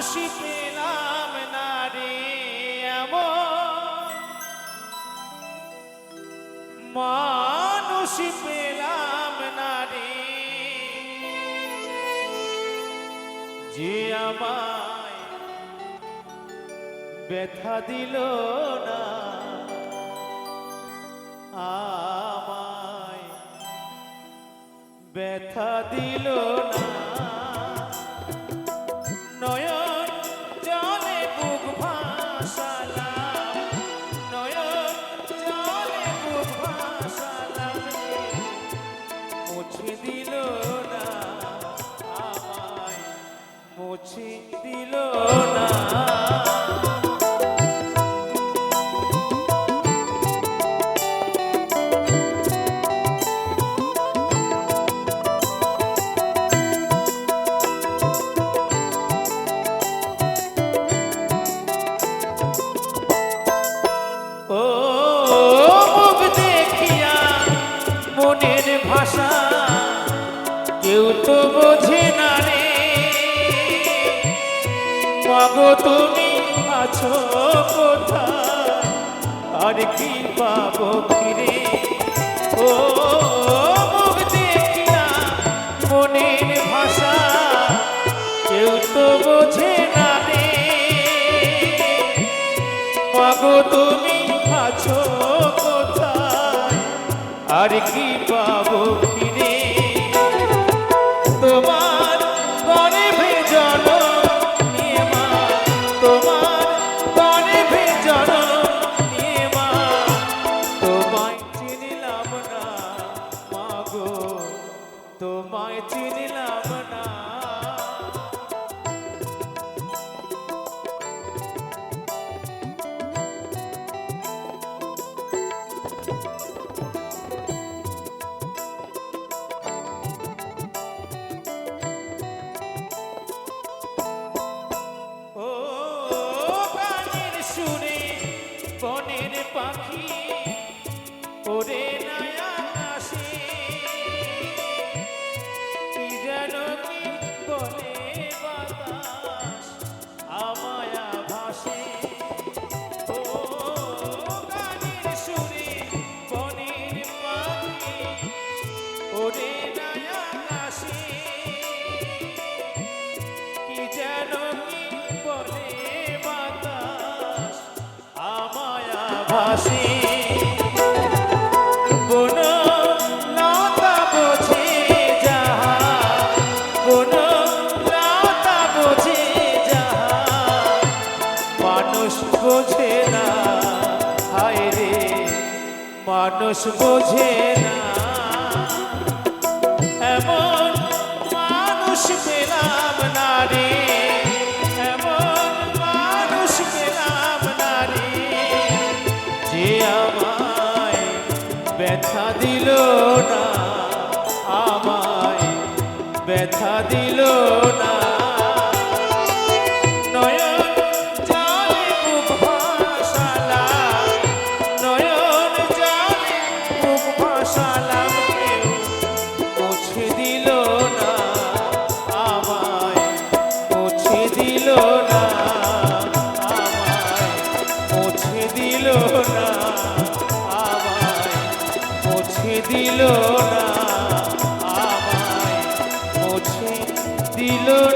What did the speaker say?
মানুষই পেলাম না রে এমন, মানুষই পেলাম না রে যে আমায় ব্যথা দিল না, আমায় ব্যথা দিল না। নয়ন জলে বুক ভাসালাম, নয়ন জলে বুক ভাসালাম, মুছে দিল না, আমায় মুছে দিল না। ভাষা কেউ তো বোঝে না রে, মাগো তুমি আছো কোথায়, আর কি পাবো ফিরে। ও মুখ দেখিয়া মনের ভাষা কেউ তো বোঝে না রে, মাগো তুমি আছো কোথায়, আর কি পাবো ফিরে। তোমার গর্ভে জন্ম নিয়ে মা, তোমার গর্ভে জন্ম নিয়ে মা, তোমায় চিনিলাম না মাগো, তোমায় চিনিলাম না। বনের পাখি ওরে নয়া আসে, কি যেন কি বলে বাতাস আমায়া ভাসে। ও গানের সুরে বনের পাখি ওরে নয়া আসে, কি যেন কি বলে বাতাস আমায়া ভাসে। কোন লতা বোঝে যাহা, কোন লতা বোঝে যাহা, মানুষ বোঝে না, হায় রে মানুষ বোঝে না। এমন মানুষ পেলাম না রে, এমন মানুষ পেলাম না রে যে আমায় ব্যথা দিল না, আমায় ব্যথা দিল না। নয়ন জলে বুক ভাসালাম, নয়ন জলে বুক ভাসালাম, কেউ মুছে দিল না, আমায় মুছে দিল না, আমায় মুছে দিল না, আমায় মুছে দিল না, আমায় মুছে দিল না।